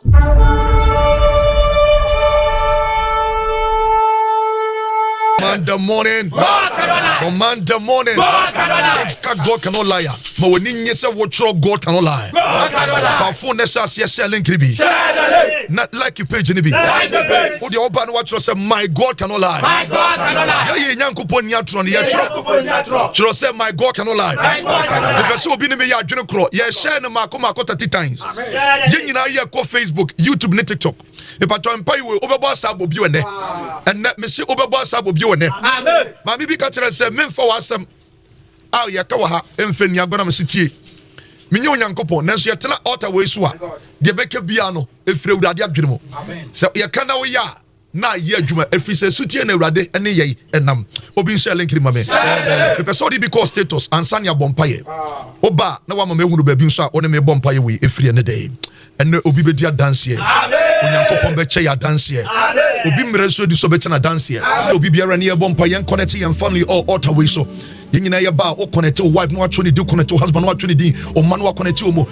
Command the morning. Command the morning. God cannot lie. But when you say what God cannot lie. For phone nessas yes link be. Not like you page ni be. Who the open watch say my God cannot lie. My God cannot lie. Yeah nyankopon nyatro ne yatro. Chiro say my God cannot lie. The person obi ni me ya adwene kro. Ye share no mako 30 times. Ye nyina ye ko Facebook, YouTube, ne TikTok. If I try and pay you over sabo bi wene. And me say over sabo bi wene. Amen. Mami bi ka kire say men fa wasam. Ah ye ka wa ha emfani agona me sitie. Menye onyankopon nanso ye tena altar we so a de beka bia no efre urade adwene mo. Amen. So ye ka na we ya na ye adwuma efise sutie na urade ene ye enam. Obi nse link ma me. The person dey because status ansan ya bompaye. Oba na wa ma me hunu ba bi nso a one me bompaye we efre ne dey. Ene obi be dia dance here. Amen. Onyankopon be che ya dance here. Amen. Obi mre so di so be che na dance here. Obi biara ne ye bompaye connect your family or altar we so. Yingina ya ba o connect your wife no atwoni di connect your husband no atwoni di o man no connect o mo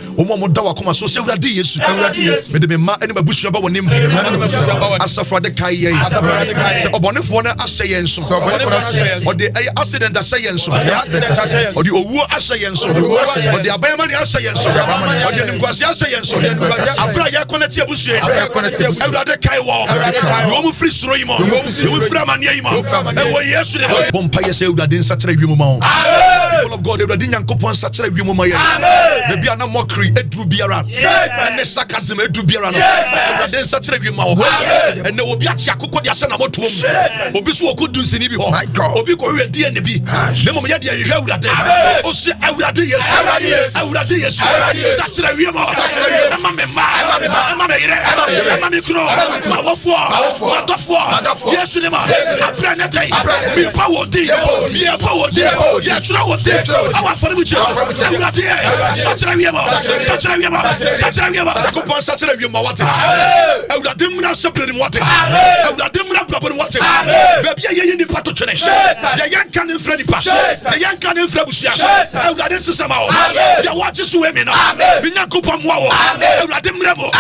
da wa koma so se Awurade Yesu me de me ma ene ba busu ba wonim asafra de kai ye se obonefo na ahye yen so o de accident da hye yen so o de owu ahye yen so o de abayama ni ahye yen so o de nimkwase ahye yen so abra ya connect ya busu Awurade kai wo yo mu free soro yi mo yo mu free amania yi mo e wo Yesu de bompa ye se Awurade nsachira wi mo people of God, Awurade Nyankopon sachira wi mo maye. The bia na mockery edru biara. And the sarcasm edru biara no. Awurade sachira wi mo. And the obi achi akoko de ase na moto mu. Obi so okodu nsini bi ho. Obi ko hwe die ne bi. Ne mom ye de hwe Awurade. O se Awurade Yesu. Awurade Yesu. Sachira wi mo. Ama me ma. Ama me yire. Ama me kro. Ma wofo. Ma dofo. Yesu ne ma. Abra ne tay. Bi power di. Bi power di. Yeah, try what they our for the job. Such a yama, such a yama, such a yama, Sakopon, such a yama, water. Awurade mra separate water. Awurade mra problem water. Baby, ye in the part of church. The young can in Freddy Pass. The young can in Frebusia. Awurade sesama. The watches women. Binyakopon wow. Awurade mremo.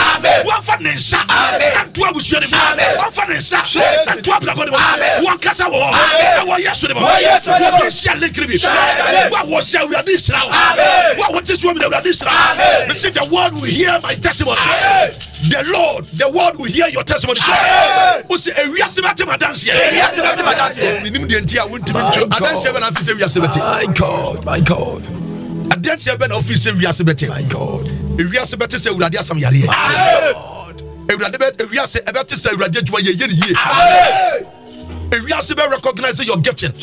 One for Nensa. And 12 was your one for Nensa. And 12 one casa. Yes, what was Awurade Israel? What was this woman Awurade Israel? The world will hear my testimony. The world will hear your testimony. Who say a reasonable my dance here? Minimum the entire winter. I don't say when I say my God. I don't say when I say my God. If we are sabbath say Awurade asam yare. God. If we are say about to say Awurade jwa ye. If we are say recognize your gifting.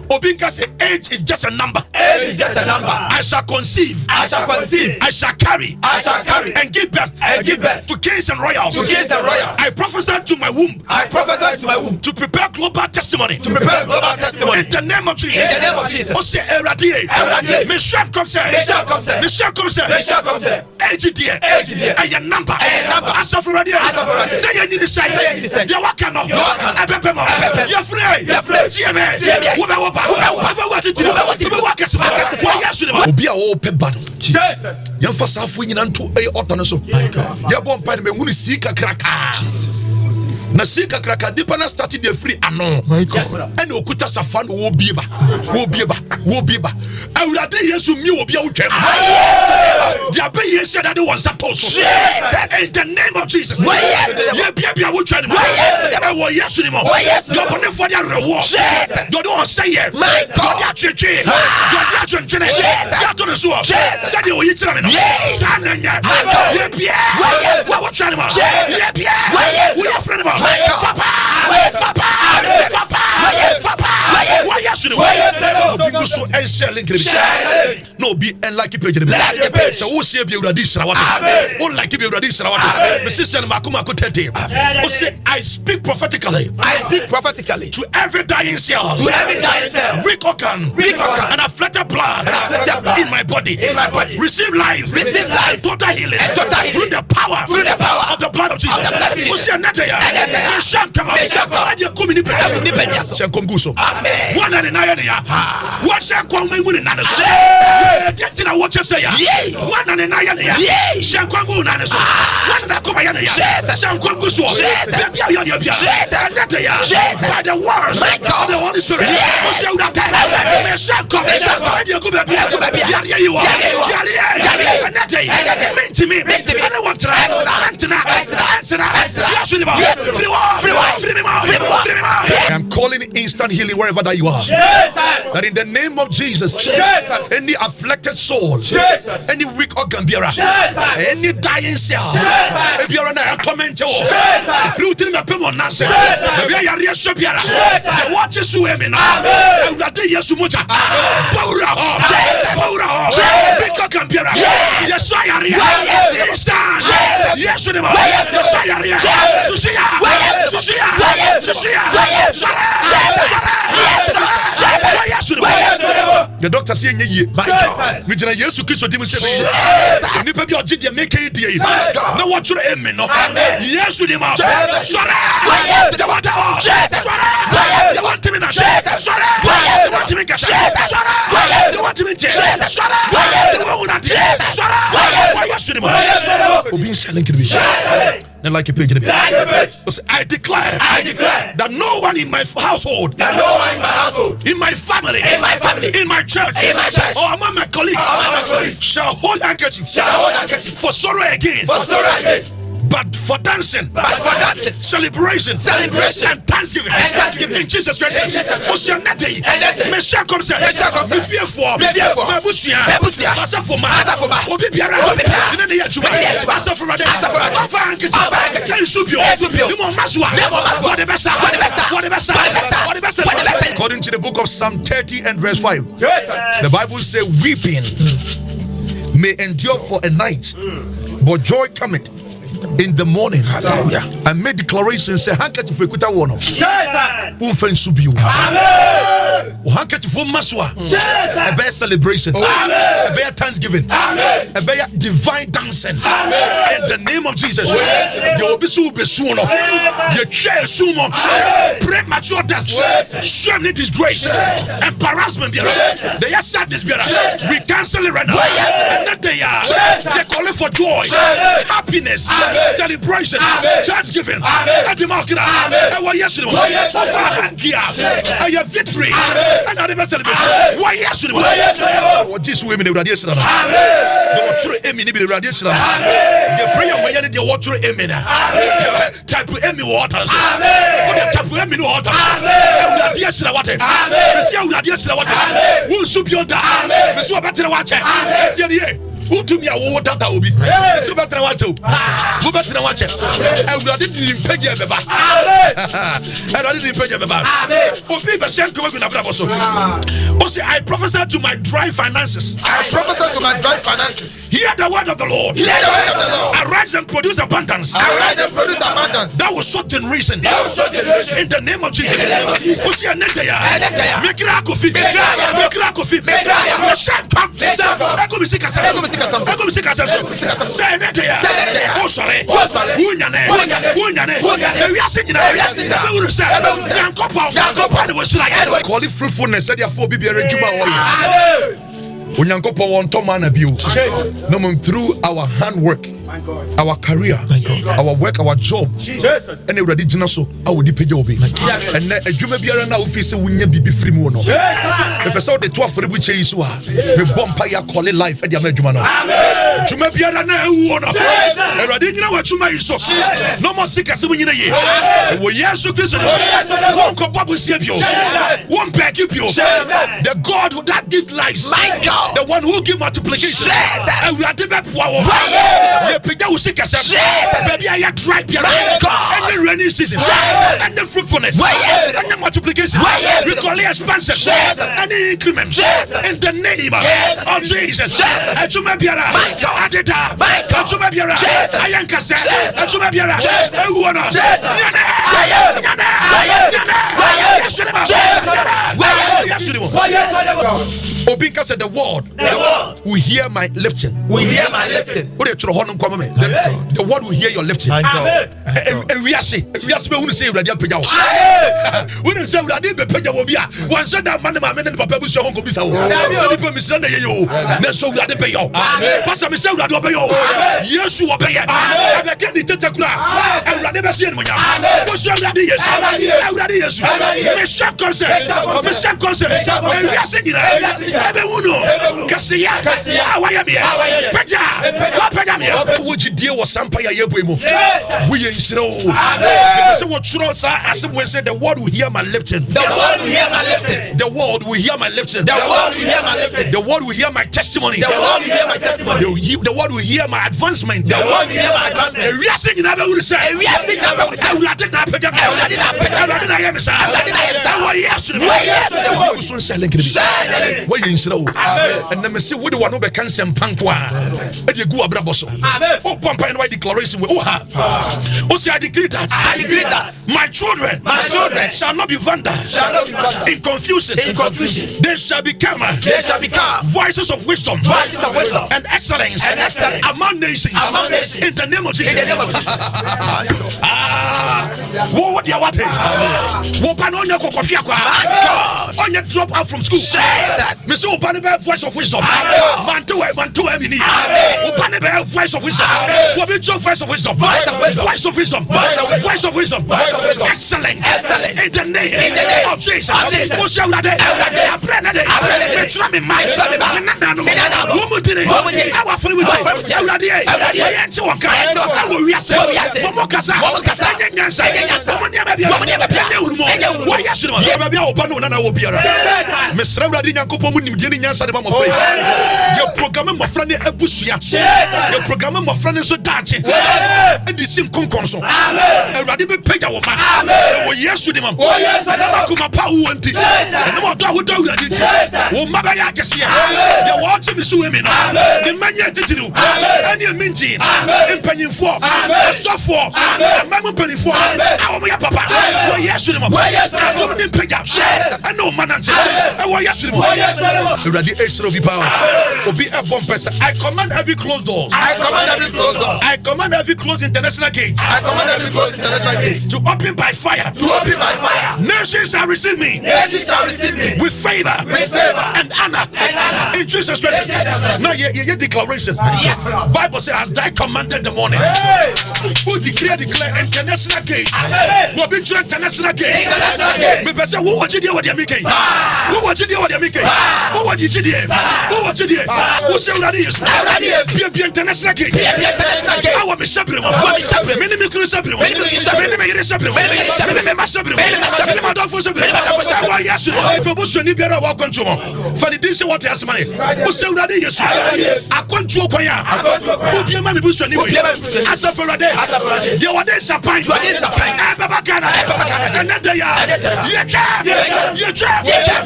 Obinka say age is just a number. Age is just a number. I shall conceive. I shall conceive. I shall carry. I shall carry. And give birth. And give birth. To kings and royals. To kings and royals. I prophesy to my womb. I prophesy to my womb. To prepare global testimony. To prepare global testimony. In the name of Jesus. In the name of Jesus. Oh say Awurade. Awurade. Me shall come say. Me shall come say. Me shall come say. Me shall come say. Age dear. Age dear. A number. A number. As of Awurade. As of Awurade. Say ye need say. Say ye need say. You wakano. You wakano. Ebepemo. Ebepemo. You free. You free. GMA. GMA. Wo be wo ba. Obi a o pe ba no Jesus yemfa safo nyina nto auto no so ye bo mpa me hunu sika kraka Jesus na sika kraka dipa na start dey free ano my God and okuta safa no wo bieba Awurade Yesu mi obi a wotwam dia be Yesu that dey was that also in the name of Jesus ye bia wotwam e wo Yesu ni mo your body for the reward you don't say yes my God you church you to the so said you eat me no sananya ye bia what wotwam ye bia we are friend about Papa why Yesu ni obi so ensel no be and like page so who say be Awurade Israel what like be Awurade Israel what me sister makuma ko tete who say I speak prophetically to every dying cell weak organ and afflicted blood in my body receive life total healing through the power of the blood of Jesus who say nataya shall come out you come in the shall come guso amen one and another what shall come in na so get na what you say one and another shall come go na so one that come by the words of the Holy Spirit. I am calling instant healing wherever that you are. That in the name of Jesus, any afflicted soul, any weak organ bearer, any dying cell, if you are in a torment, if you didn't have people, the watches who am in now, and that day, yes, Muja, Paura, Victor Campiera, yes, I are here, yes, the doctor saying, my God, we did yes to Christ, and if you are Gideon, make a day. No, what you aim, no, yes, with him, you want him in a shot, you want him in a shot, you want him in a shot, and like a page in the I declare that no one in my household, in my family, in my church, or among my colleagues, shall hold handkerchiefs for sorrow again. But for dancing, celebration, and thanksgiving, in Jesus Christ. According to the book of Psalm 30 and verse 5, the Bible says, weeping may endure for a night, but joy cometh in the morning. Hallelujah. I made declarations. Say handkerchief for kuta wono. Unfen subiu. Amen. Handkerchief for maswa. A bear celebration. A bear thanksgiving. A bear divine dancing. In the name of Jesus. You will be so besuno. You chair sumo. Premature death. Shame it is grace. Embarrassment. They are sadness. We cancel it right now. And that they are. They call it for joy, happiness, celebration, thanksgiving, and the market. And what yesterday was a victory. And I never celebrate. Why yesterday? What this women in the radiation? They were true Emmy in the radiation. The prayer when you need the water Emmy. Type Emmy waters. What the type Emmy waters? And we are dear to the water. We are dear to the water. Who should be on that? Miss Wabatta watcher. It's the year. Who to me a water that will be so better watch you. Who better watch it? And we didn't pay you back. And I didn't pay you back. Oh, people send to work in a bravo. So, I prophesy to my dry finances. I prophesy to my dry finances. Hear the word of the Lord. Hear the word of the Lord. Arise and produce abundance. Arise and produce abundance. That was so generation. In the name of Jesus. Make it a coffee. Make it a coffee. Make it a coffee. Say that there. Oh sorry. Wunyane. We are singing. Call it fruitfulness. That therefore be a regime. Unyankopo won to man abuse. No man through our handwork, our career, our work, our job. And already so I would pay your be. And a juma biara na office wunya bibi free mu no. The person the 12 for which is wa. We bompire call it life at the Juma no. Juma biara na ewu no. Already na what juma is so. No more sick as we in a year. We yes so Christ. One kopabu sebio. One pack you. The God who that give life. My God. The one who give multiplication. And we are the best power. Baby, I have tried and the rainy season and the fruitfulness and the multiplication. We call it expansion and the increment in the name of Jesus. Ajumabiara, Adeta, Ajumabiara, Ayankasa, Ajumabiara, Ewana, yes to them. Obinka said the word will hear my lifting. We hear my lifting. The word will hear your lifting. And we are saying, we wouldn't say radio peja. Wouldn't say radio peja wobia. One said that man and papa will show Uncle Bisa. So people misanda yo. Let's show radio peja. Pastor Michel radio peja. Yes, you obey. I can detect a crack. And radio see him. What's your radio? Radio is. Michel concert. Michel concert. And we are saying everyone. Kasia. Awayami. Peja. Peja. Would you deal with Sampaya Yebuimo? We ain't slow. So what should I say? We said the word will hear my lifting. The word will hear my lifting. The word will hear my lifting. The word will hear my lifting. The word will hear my testimony. The word will hear my testimony. The word will hear my advancement. The word will hear my advancement. We are saying that we say. We are saying that we say. We are saying that we say. We are saying and let me see what the one who becomes some pankwa. And you go abraboso. Oh, Pampa and White declaration. Oh, say I decree that. I decree that my children shall not be vandals. In confusion. They shall become voices of wisdom. And excellence. Among nations. In the name of Jesus. What you want? On your drop out from school. Mr. Opanebe, voice of wisdom. Mantu Emini. Opanebe, voice of wisdom. What is your voice of wisdom? Voice of wisdom. Voice of wisdom. Excellent. In the name of Jesus. What's your name? Mesra Bradi Nyankopon mu nimdie nyansa de ma mofre. Ye programme mofra ne abusua. Ye programme mofra ne so dache. Edi sim konkonso. Awurade be pagya wo ma. Wo Yesu de mam. Na ma kuma pa wo anti. Na ma do wo do awurade ti. Wo ma ba ya kese ye. Ye wo chi mi so we mi no. De manya titiru. Ani minti. Empanyimfo. Asofo. Amamu panifo. Awo mo ya papa. Wo Yesu de mam. Do me pagya. I know man and I command every closed door. I command every closed door. I command every closed international gate. I command every closed international gate to open by fire. To open by fire. Nations shall receive me. Nations shall receive me with favor. With favor and honor. In Jesus Christ. Now your declaration. Bible says, as thy commanded the morning. Who declare international gates. Will be to international gate. International gate. We say, who was you there with your Mickey? Who was you there with your Mickey? Who was you there? Who was you there? Who said that is? Be international gate. I want me Sabri. Many me could Sabri. Many me Sabri. Many me Sabri. Many me don't for Sabri. Yes, if you push any better walk on to him. For the dish what has money. Who said that is? I can't joke. Who be a man who's anyway? As a for a day. You are this a pint.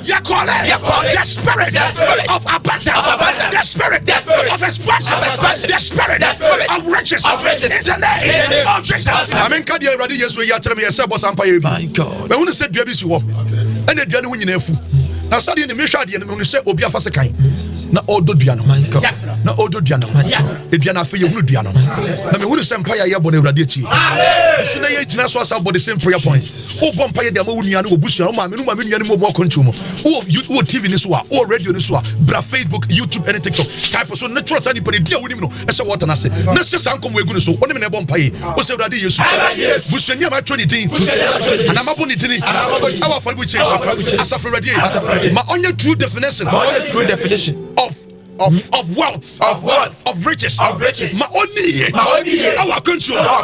You call it the spirit of abundance, the spirit of expansion, the spirit of riches in the name of Jesus. I mean, can you ready? Yes, we are telling me a sebo sampaye. My God. But when you say do you walk, and the dianu win in now study in the mission, when you say Obia Fasekai. Na odo duano na odo duano eduana fe ye hunu duano na me hunu sempaya ye bode urade chi so na ye gina so asa bode same prayer point o bompa ye de ma wunu anu obusua o ma me nua ni mo bo kontu mo o TV ni so a o radio ni so a bra Facebook YouTube and TikTok type so natural sani pere dia woni no e se water na se na se sankom we gunu so oni me na bompa ye o se urade yesu busua ma 20 ana mabo ni tini awa for bu change asa for urade ma onye true definition of wealth, of riches, ma only our country, ma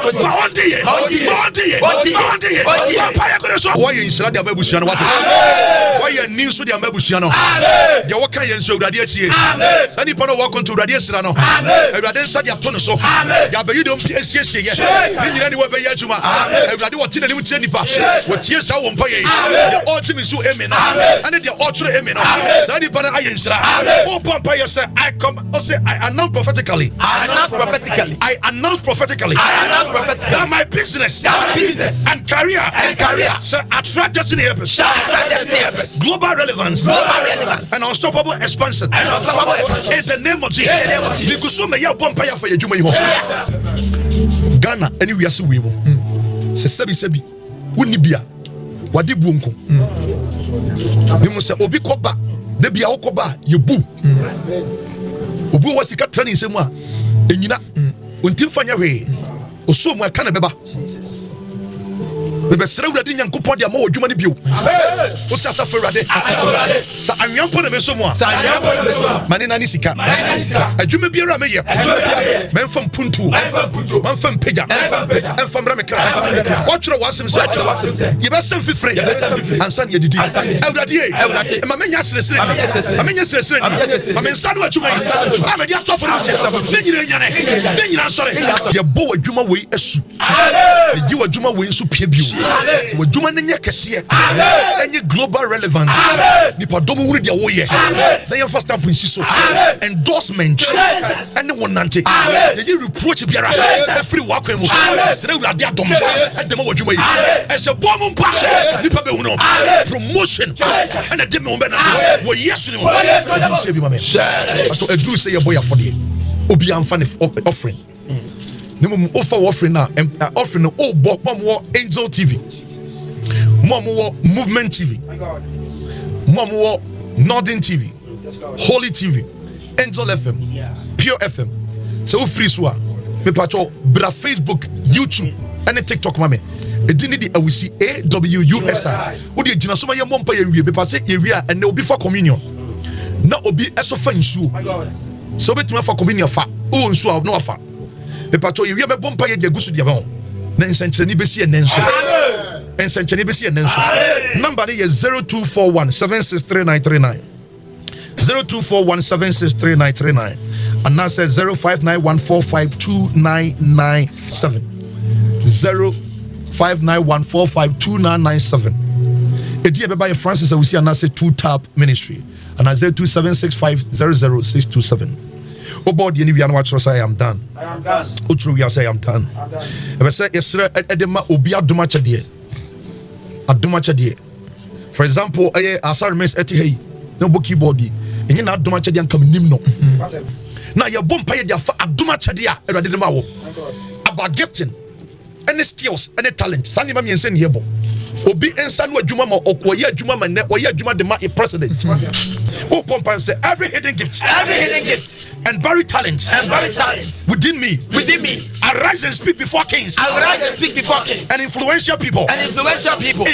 paya go so why you inside the abusiano what why you new so the abusiano you what can you so urade achie sani pono walk on to urade sira no urade sa dia tono so ya be you don PSC ye ni nyina ni we be ya juma urade what na ni mutie nipa what tie sa wo mpa ye the ultimate so emi no and the ultra emi no sani pono aye nsira o pompa ye Say I announce prophetically. I announce prophetically. I announce prophetically. I announce prophetically. That my business. And career. Say attract destiny helpers. Global relevance. And unstoppable expansion. In the name of Jesus. Because so many bumpire for your Ghana anywhere so we mo. Se sebi unibia wadi buonko. Dimo se obi koba de bia wokoba ye bu. Obi wo sika training se mu a enyina ontim fanya hwe. Oso mu aka na beba. Bebe sere wurade nyankopon de ama odwuma ne bio. Amen. O se asafa wurade. Sa anwampo na meso mu a. Sa anwampo na meso. Mane na ni sika. Adwuma biara me ye. Memfam puntu. Memfam peja. Memfam ramekra. Kwatro wasem se. Ye be sem fifre. Ansan ye didi. Awurade e. Ma menya seresere. Ma menya seresere. Ma mensa no adwuma. Ma dia to for no. Ne nyina sore. Ye bo adwuma wei asu. Ye ji adwuma wei nso pie bio. We do man kese any global relevance. Nipa domo wuri dia wo ye. Na your first stamp nsi so. Endorsement. Anyone nante. Ye reproach biara. Every wakwan mu. Sere wurade adom. Edema wadwuma yi. Ese bom mpa. Nipa be hu no. Promotion. And the dem be na. Wo yesu ni mo. Say bi ma me. Ato edu say your boy afode. Obi amfa ne offering. Nemo offer offering now, offering oh more Angel TV, more Movement TV, more Northern TV, Holy TV, Angel FM, Pure FM. So free swa me pacho bra Facebook, YouTube, and TikTok mame. E dini di awisi AWUSI. Odi gina so ma ye mompa ye wie me pacho ye wie and na obi for communion. Na obi eso fa nsuo. So betima for communion fa. O nsuo no afa. Epato ye be bompa ye gusu dia ba na nsenkyereni besi enenso nsenkyereni besi enenso number is 0241763939 0241763939 and now says 0591452997 0591452997 edi be by Francis Awusi and now say 2-tap ministry and I say 276500627 Obodi any we are say I am done. Utru we say I am done. If I say Esra edema obi aduma chadie. Aduma chadie. For example, asar mes eti hey no book keyboard. Enye na aduma chadie an kam nim no. Na ye bompa ye dia fa aduma chadie a erade de ma wo. About gifting, any skills, any talent. Sani ma mi ense ne bo. Obi ensa no adwuma ma okoye adwuma ma ne oye adwuma de ma a president. O pompa say every hidden gift and buried talent within me arise and speak before kings and influential people in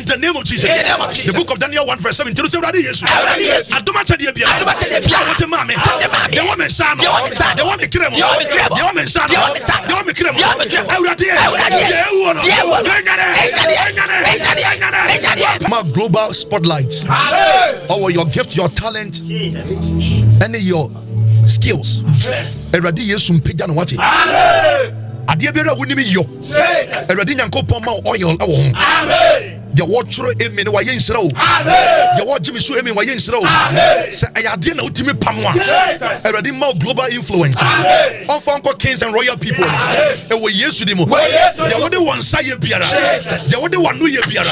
the name of Jesus. The book of Daniel 1:7 to say radi yesu adoma chade bia wote mame de wo mensa no de wo me kremo de wo mensa no de wo me kremo awrade ye wo no my global spotlight over your gift, your talent, and your skills. Eradi yesu mpega no wate. Ade biara woni mi yo. Eradi nyankopon ma oil awo ho. Amen. The watcher emi ne wa ye nsira o. Amen. The watch me so emi wa ye nsira o. Amen. Se ayade na utimi pamwa. Eradi ma global influence. Amen. On for kings and royal people. E wo yesu di mo. The wode won sa ye biara. The wode won no ye biara.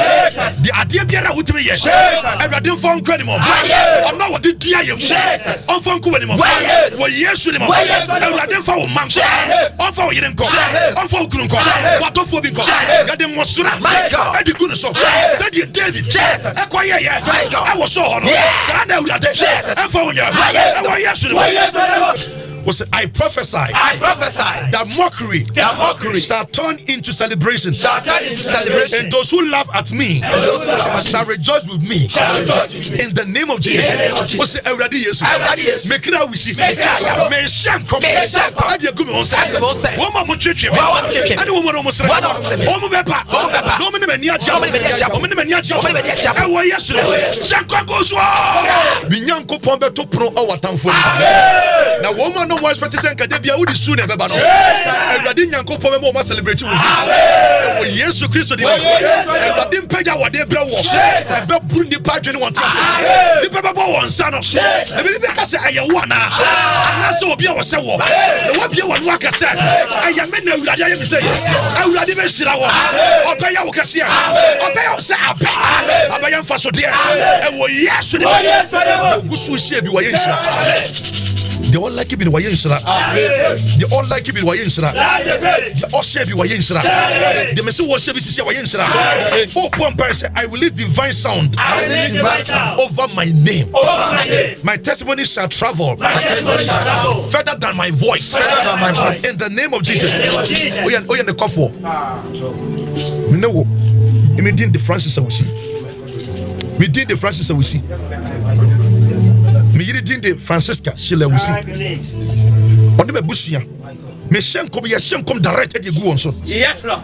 The ade biara utimi ye. Eradi fo nkwa ni mo. On na wode dua ye mo. On fo nkwa ni mo. Wo yesu di mo. Eradi fo wo man. On fo yire nko. On fo okunu nko. Wato fo bi nko. Gade mo sura. Edi gunu so. Said you David, Equia, I was so honored. I prophesy that mockery shall turn into celebration. And those who laugh at me shall rejoice with me. In the name of Jesus. What's the already yes? Make it out with you. May sham come. I did good on Saturday. One more church. I don't want almost one of Pepper. No many I was yesterday. Shanko goes. Binyanko Pombe to pro our town for now. Woman, no more specific. Kadebia would soon ever ban. And Radin Yanko Pomo celebrating with Oh yes, Christ di. Ewurade mpagya wode brɛ wo. Ebe buru nipa dwene won tia. Nipa bɛbɔ wɔn nsa no. Ebi bi ka sɛ ɛyɛ wo ana. Ana sɛ obi a wɔ sɛ wo. Na wabie wɔn no aka sɛ ɛyɛ me na Ewurade ayɛ me sɛ. Ewurade bɛ hyira wo. Ɔbɛyɛ wo kɛse. Ɔbɛyɛ wo sɛ apɛ. Ɔbɛyɛ mfa so de. Ɛwɔ Yesu di. Gusu hye bi wɔ yɛ nhyira. The all like it be the way insira. The all like it be the way insira. The all share be way insira. The message was share be way insira. Oh, Pompa say, I will leave divine sound over my name. My testimony shall travel further than my voice. In the name of Jesus. Oh yeah, the coffee. Me know. Me did the Francis I will see. Me did the Francis I will see. Me yiri de Francisca Sheila wusi oni me busuya me shenkom direct e go on so. Yes, Lord.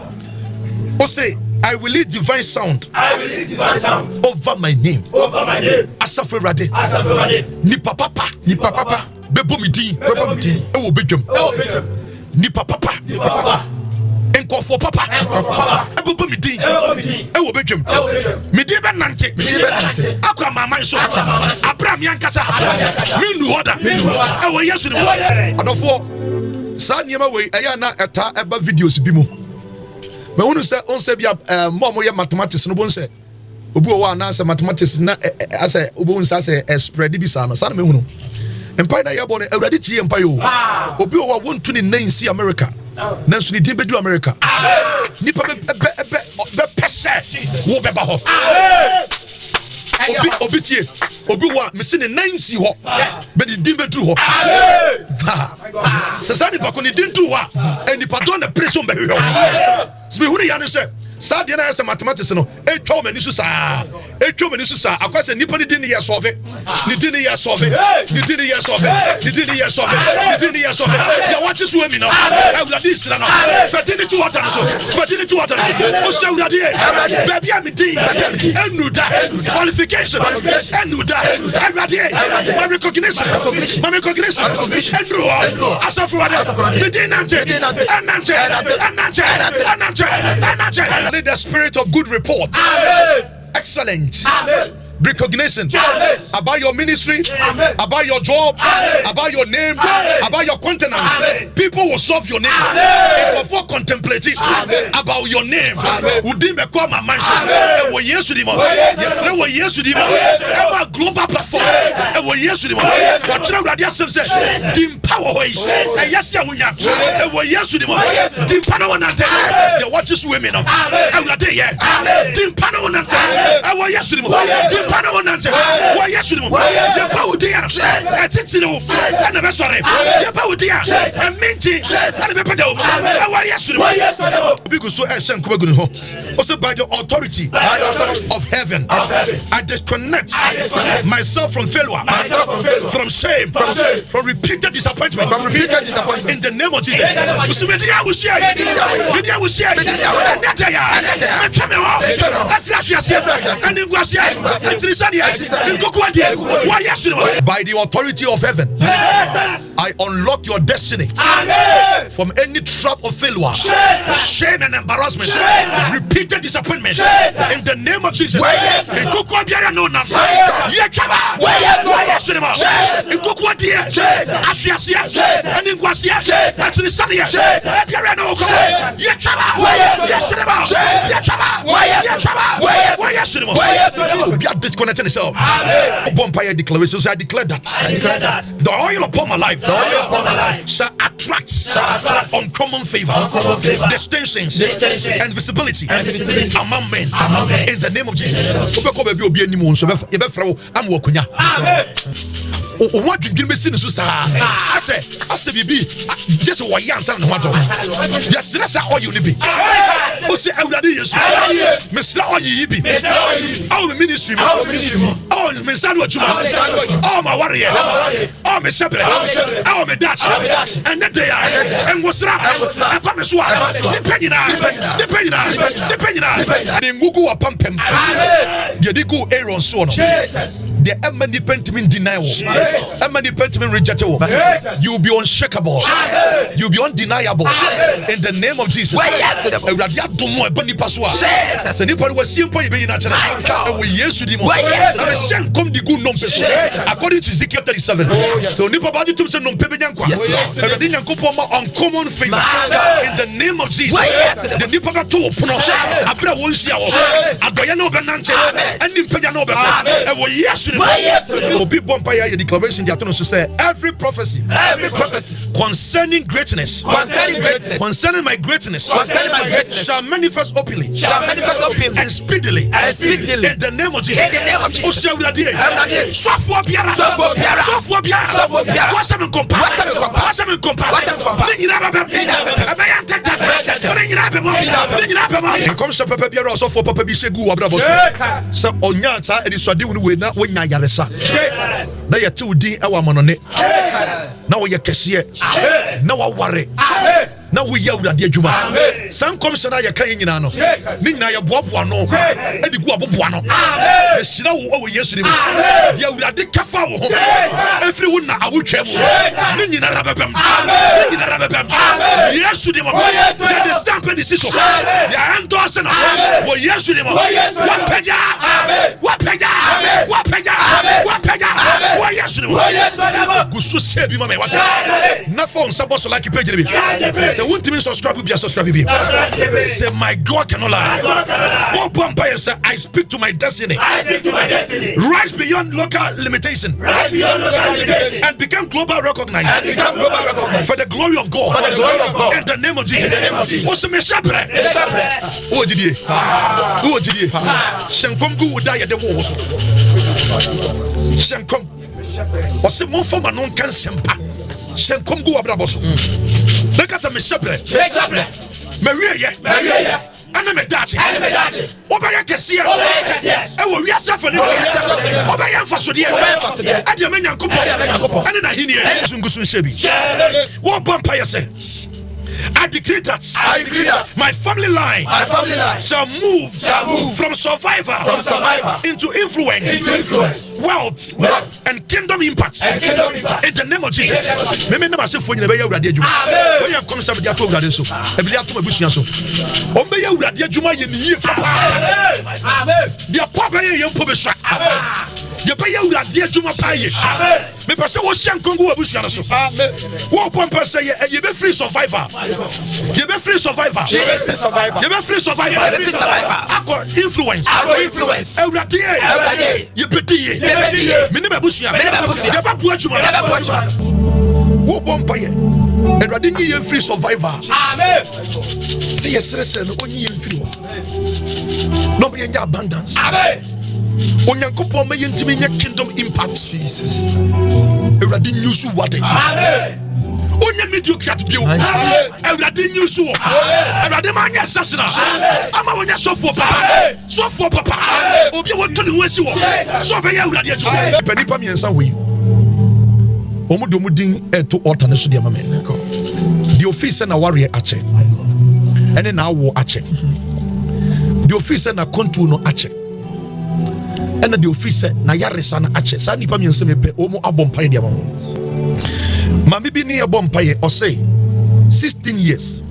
O say I will lead divine sound over my name. Asafo Ewurade nipa papa bebo mi din e wo bedwam nipa papa Nkofo papa ebo mi din e wo bedwam mi din be nante akwa mama so Abraham yankasa mi nu order e wo Yesu ni adofo sa niema we eya na eta eba videos bi mu me wonu se on se bia mo ye mathematics no bon se obi o wa na se mathematics na ase obi won sa se spread bi sa no sa na me hunu empire na ye bon Ewurade tie empire o obi o wa won to ni nansi America nanso ni din bedu America nipa be pese wo beba ho obi tie obi wa mesi ne nansi ho be di din bedu ho se sa ni pa ko ni din tu ho enipa don na pressure be ho so hu ni ya no se sa de na ese mathematics no etwa mani so sa akwase nipa ni din ye solve ni din ye solve ya watch so mi no Ewurade isira no fetini to water so o se Ewurade baby am din enuda qualification enuda Ewurade my recognition enro asafo Ewurade mi din nante the spirit of good report. Amen. Excellent. Amen. Recognition. Amen. About your ministry, amen. About your job, amen. About your name, amen. About your continent. Amen. People will solve your name. If before contemplating about your name, would they be called my mansion? And we yes to them. Yes, we yes to them. Ever global platform. And we yes to them. What you know, radiation says, Dim power ways. And yes, we have. And we yes to them. Dim power na te. The watches women. And we day. Dim power na te. And we yes to them. Pana wonante wa Yesu ni mo ye pa udia etiti no na be sore ye pa udia minti na be paja o wa Yesu ni mo because so ehyen ko bagunu ho also by the authority of heaven I disconnect myself from failure, from shame, from repeated disappointment, in the name of Jesus. By the authority of heaven, I unlock your destiny from any trap of failure, shame and embarrassment, repeated disappointment, in the name of Jesus. We are disconnecting yourself. Vampire declarations. I declare that the oil upon my life shall attract uncommon favor, distinctions, and visibility among men. In the name of Jesus. What did you see? I said, baby, just what young son of water. Yes, that's all you need. Oh, say, I would use Mr. Oyibi, all the ministry, all my son, all my warrior, all my shepherd, all my Dutch, and that they are, and was I promise what the penny, and then Google a pump him. deɛ de go Aaron so no deɛ ɛma nipa ntimi deny wɔ ɛma nipa ntimi reject wɔ you will be unshakable you will be undeniable in the name of Jesus awurade adom mo ɛba nipa so a sɛ nipa no wasie mpo yɛbɛyi no akyerɛ ɛwɔ Yesu di mu na bɛhyɛ nkɔm de gu nnompe so according to Ezekiel 37 so nipa ba gye tom sɛ nnompe bɛnya nkwa awurade Nyankopɔn ma uncommon favor in the name of Jesus the nipa bɛto wo pono abrɛ wɔ nhyia wɔ adɔyɛ ne wobɛnante ɛne mpagya ne wobɛfa ɛwɔ Yesu di mu obi bɔ mpa yɛ declaration de ato no so sɛ every prophecy concerning greatness concerning my greatness shall manifest openly and speedily in the name of Jesus Osia awurade sɔfoɔ biara wɔhyɛ me nkɔmpa ne nyinaa bɛbɛm ɛbɛyɛ ntɛntɛ ne nyinaa bɛmɔ nkɔmhyɛ papa biara ɔsɔfoɔ papa bi hyɛ gu wɔ abrabɔ so sɛ ɔnya saa anisoade wo no wei na wonya yaresa na yɛte wo din ɛwɔ amanɔne na woyɛ kɛseɛ na waware na woyɛ awurade adwuma saa nkɔmhyɛ no a yɛka yɛ nyinaa no ne nyinaa yɛboaboa no ɛde gu aboboa no yɛhyira wo ɛwɔ Yesu nim deɛ awurade kafa wo ho ɛfiri wo na awotwa mu ne nyinaa bɛbɛm Yesu nim yɛde stamp de si so yɛɛntɔse no wɔ Yesu nim wapagya wɔ Yesu nim gu so sɛ bi ma me wasa na fa nsa bɔ so like page bi sɛ wontimi subscribe bi say my God cannot lie oh bomba say I speak to my destiny rise beyond local limitation and become global recognized for the glory of God in the name of Jesus what's me shabre oh didie shenkom gu woda ye de wo so shenkom ose mo foma no kan sempa shenkom gu abrabo so beka se me shabre Maria ana me dachi obaya kese ewo wiase afani obaya mfasode ade me Nyankopon ane na hini sungusu nsebi wo bompa yese I decree that my family line shall move from survivor into influence, wealth, and kingdom impact. In the name of Jesus. Me never say for you be awurade adwuma. We have come say be ato awurade so. E be ato abusua so. O be awurade adwuma ye ni yie papa. Amen. Dia papa ye mpo be sha. Ye be awurade adwuma pa ye. Me pese wo hye nkongo abusua no so. Amen. Wo pompa say ye be free survivor. You be free survivor. You be free survivor. Ako influence. Everyday. You be die. Minimum bushia. You ba puachuma. Wo bompa ye. Everyday you free survivor. Amen. Say yes, no only free. No be in abundance. Amen. Onyankopon me yentimi nya kingdom impact. Jesus. Everyday news what is. Amen. Onye mediocrat bio awurade nyusu awurade ma nya sasena ama wonya sofo papa obi woto ne wasi wo so fe ya awurade ajo panipa miensa we omudo mudin eto altar ne so de mama the office na warrior ache ene na wo ache the office na control no ache ene the office na yaresa na ache sa nipa miensa mepe omo abompa de mama Mami bi ni ebom paye o say 16 years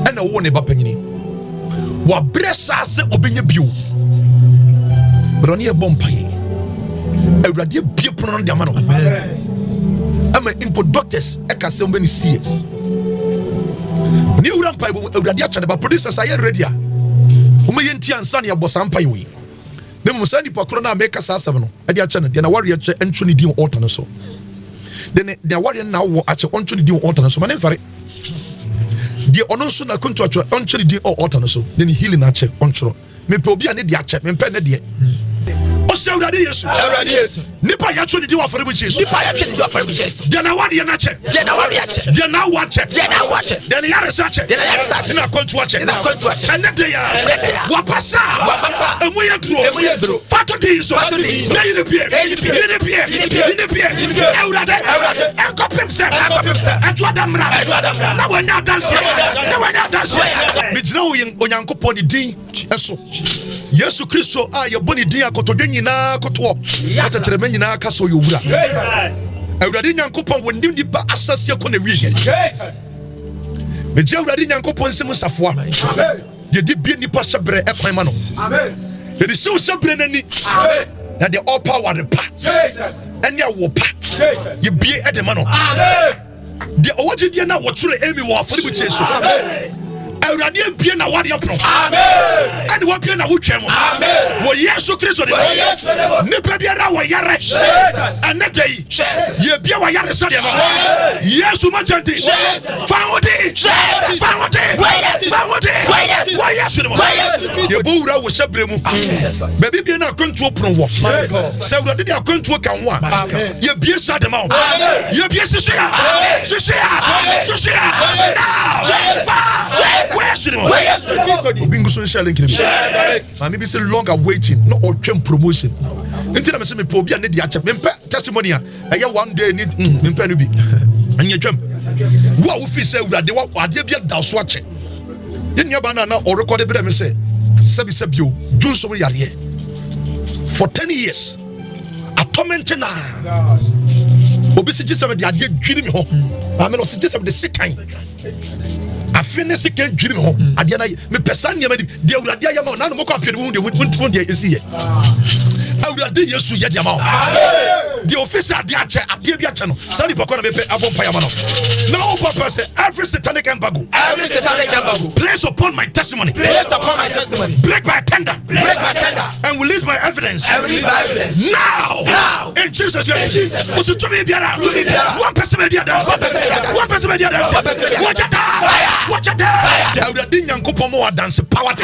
and a won e ba panyini wa bresa se obenya bio broni ebom paye awurade bie pono no de amano amen ama import doctors e ka se mbeni CS ni wura mpaye bo awurade acha de ba producers are ready a o me yenti ansa ne abosa mpaye we ne mo sa nipa kro na make sa asem no e de acha ne de na warrior che entro ne di altar no so then the warrior now at your own to the altar so man fare the ononso na konto atwa on chiri di altar so then healing ache on chiro me pe obi ane di ache me pe ne de o se awurade Yesu Nipa yacho ni di wa fere bu Jesus. Nipa yacho ni di wa fere bu Jesus. Dia na wadi na che. Dia na wadi che. Dia na wa che. Dia na wa che. Dia na yare sa che. Dia na yare sa che. Na kontu wa che. Na kontu wa che. Ene de ya. Wa pasa. Emu ye duro. Fato di so. Na yire pie. Yire pie. Eurade. Enkopem se. Etu adamra. Na wanya danse. Me jina wo Onyankopon ni din eso. Yesu Kristo a ye boni din akotodwe nyina koto. Sasa kyereme nyina ka so yowura. Awurade Nyankopon wo ndim nipa asase ko na wiye. Me je Awurade Nyankopon sim safoa. Ye di bi nipa sebre ekwan ma no. Amen. Ye di sebre nani. Amen. Na the all power the pa. Jesus. Enya wo pa. Ye bie e de ma no. Amen. De owaje die na wo ture emi wo afori bu Jesus. Amen. Awurade bie na wade apno. Amen. Ade wo bie na wo twem. Amen. Wo Yesu Kristo de. Nipa bia na wo yare. Jesus. Anadai. Jesus. Ye bia wo yare so de no. Yesu ma janti. Jesus. Fawodi. Jesus. Fawodi. Fawodi. Wo Yesu de mo. Ye bo wura wo sebre mu. Baby bia na kwantu opno wo. Se Awurade de akwantu kan wo. Ye bie sa de ma. Ye bie sisu ya. Sisu ya. Bingo so sharing kiri. Mami bi say long awaiting, no or twem promotion. Nti na me say me po bia ne dia che me testimony a eye one day need me pa no bi. Anya twem. Wo fi say Awurade wo ade bia da so ache. Ye nua ba na o record bi me say sebi o dun so yare. For 10 years. Atoment na. Obi si jisem de ade dwiri me ho. Mami no si jisem de sekan. Afine second dream ho ade na me pesa ne ma di de Awurade ayama na no mo kwa pede mu de won de esi ye Awurade Yesu ye de ama amen the officer ade bi ache no sani poko na me pe abompa yama no now papa say every satanic embargo place upon my testimony break my tender and release my evidence now in Jesus name usu to me biara one person be there watch it there. Awurade Nyankopon mo dance power to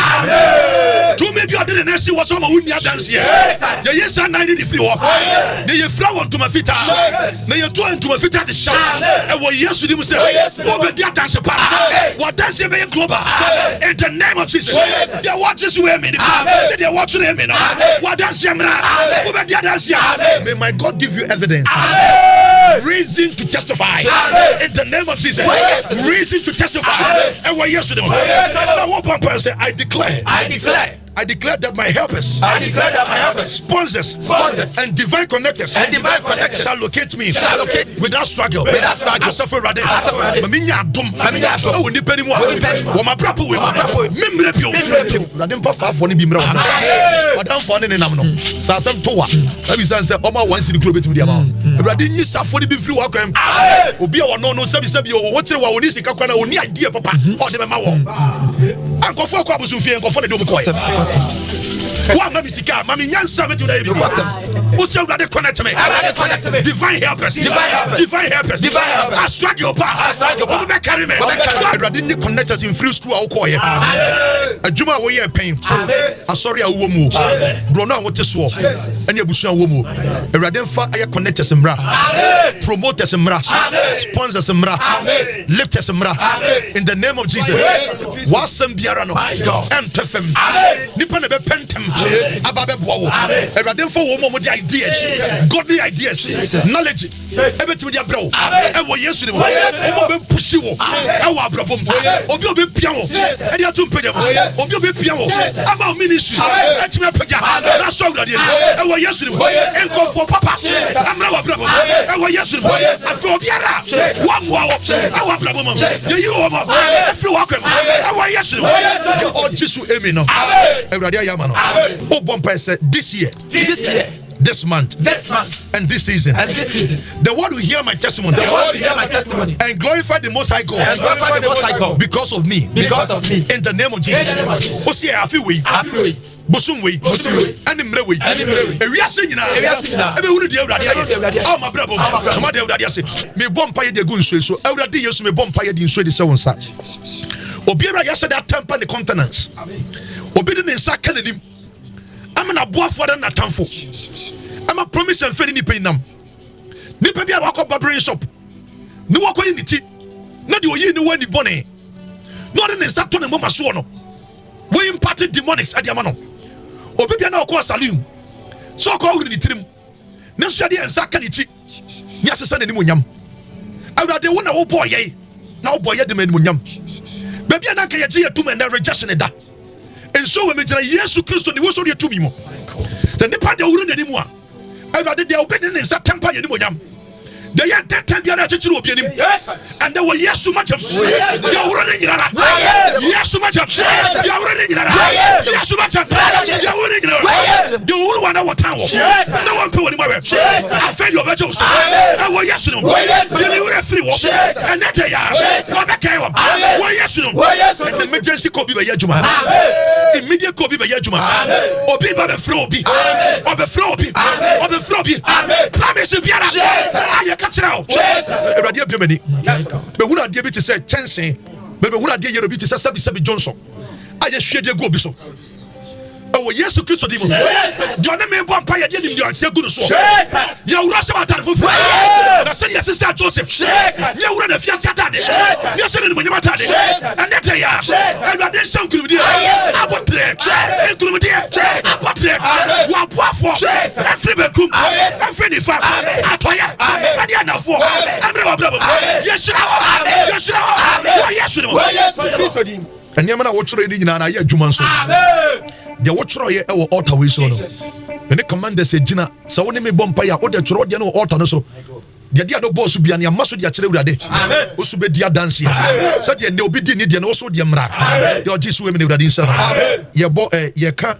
to me be the next was some who nya dance here. The yes and 90 free wo. The flower to my feet. Na ye to into my feet the shout. E wo Yesu di mu say, "O be there dance power." What dance be global. In the name of Jesus. They watch this way me. They watch me now. What dance yamra. O be there dance here. May my God give you evidence. Reason to testify. In the name of Jesus. Reason to testify. And what yes to them. Now one papa say, I declare that my helpers, sponsors, and divine connectors, shall locate me without struggle. I suffer rather. Maminya dum. Oh, ni penny more. Wama brapo we. Memrepio. Radem pa fa for ni bimra. Wadam for ni nam no. Sasem towa. Abi san say oma wan si di kuro beti with amount. Radem ni safo ni bi firi wa kwam. Obi a wo no sebi o wo kire wa oni sika kwa na oni idea papa. O de ma wo. Ankofo akwa abusu fie ankofo na de omo Wa mami sika mami nyansa metu da ebi Usi Awurade connect me divine helpers astrag your power obi be carry me Awurade ni connect us in free school a wo ye adwuma wo ye pen asori a wo mu bro no a wo te so ene abusu a wo mu Awurade mfa aye connect us mra promoters mra sponsors mra lifters mra in the name of Jesus wasam biara no MTFM nipa na be pentem ababe boawo Awurade mfa wo mo the ideas godly ideas knowledge ebetimi dia bro e wo Yesu ni mo o be push wo e wo abrabom obi pia wo e dia to mpagya wo obi pia wo aba ministry etimi apagya na so Awurade e wo Yesu ni mo enkofo papa amra wo abrabom e wo Yesu ni mo afi obiara wo mo wo e wo abrabom ye yi wo mo afi wo akwem e wo Yesu ni mo o Jesus emi no Awurade ayama no o bompa say this year this month and this season the world will hear my testimony and glorify the Most High God because of me in the name of Jesus o see afi we Bosum we and mre we ewiase nyina ebe hunu de Awurade aye o ma brabo ma de Awurade ase me bompa ye de gu nsuo so Awurade Yesu me bompa ye de nsuo de se wonsa obiara yase that temper the continents obi de nsa ka nanim amana boafo da natamfo ama promise and faith ni penam nipa bia wakɔ barbering shop ni wakɔ yi ni ti na de oyi ni wani bɔne no de ne nsa to ne mama so no we imparted demonics ade ama no obi bia na wakɔ saloon so akɔ wuri ni tirim ne so ade nsa ka ni ti ni asesa ne ni monyam awurade wo na wo boy ye na wo boy ye de ma ni monyam baabi na ka ye gye yetum and rejection da enso we mejira Yesu Kristo ni wo so de tumi mo the nipa de wuri ne ni mu a awurade de obedi ne nsa tempa ye ni monyam the young ten biara chichiru obi anim and there were Yesu majam ya wura ne nyirara Yesu majam ya wura ne nyirara Yesu majam ya wura ne nyirara the wura wana watan wo no one pe woni mawe I fed your bejo so I wo Yesu no the ne wura free wo and that ya no be kai wo Yesu no and the emergency ko bi be yadwuma immediate ko bi be yadwuma obi ba be free obi obi free obi obi free obi promise biara Kachirao, Radia Bimini, Behuna Diabit said, Chancing, Behuna Dia Yerobit says, Sabi Johnson. I just shared your go so. Oh, yes, to Christo Demon. John May Vampire did him, you are so good. You rush about that for free. I said, yes, Sir Joseph. You were the Fiat. Yes, and when you matter. And that they are. And that they sound good. About trade. And good idea. About trade. What for? Every bedroom. Every fast. Atoya. And you are for. Yes, yes, and Yamana watch reading in Anaya Jumanso. The watcher ye ewo altar we so no. And the commander said Gina, so when me bompire or the Trodiano altar so. The dia do boss bi an maso dia kire urade. Osu be dia dance ya. So the ne obi di ni dia no so dia mra. The ojisu we me urade insha. Ye bo ye ka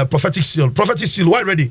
prophetic seal. Prophetic seal, why ready?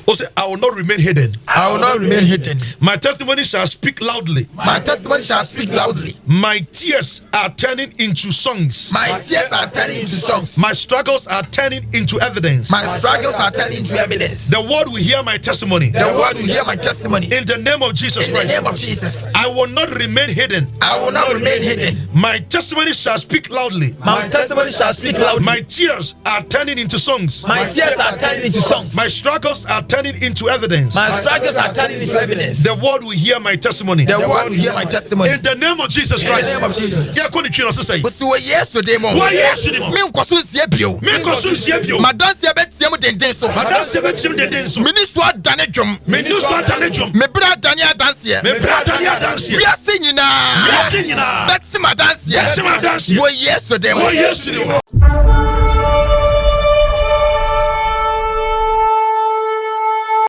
Also, I will not remain hidden. I will not remain hidden. My testimony shall speak loudly. My testimony shall speak loudly. My tears are turning into songs. My tears are turning into songs. My struggles are turning into evidence. My struggles are turning into evidence. The world will hear my testimony. The world will hear my testimony. In the name of Jesus Christ. In the name of Jesus. I will not remain hidden. I will not remain hidden. My testimony shall speak loudly. My testimony shall speak loudly. My tears are turning into songs. My tears are turning into songs. My struggles are turning into evidence. My struggles are turning into evidence. The world will hear my testimony. The world will hear my testimony. In the name of Jesus Christ. In the name of Jesus. Yeah, koni kino say. Osi Yesu demo. Wa Yesu demo. Me nkoso sie bio. Me nkoso sie bio. Madanse betie mu denden so. Madanse betie mu denden so. Miniso adane dwom. Miniso adane dwom. Me bra adane adanse. Me bra adane adanse. Wiase nyina. Wiase nyina. Beti madanse. Beti madanse. Wa Yesu demo. Wa Yesu demo.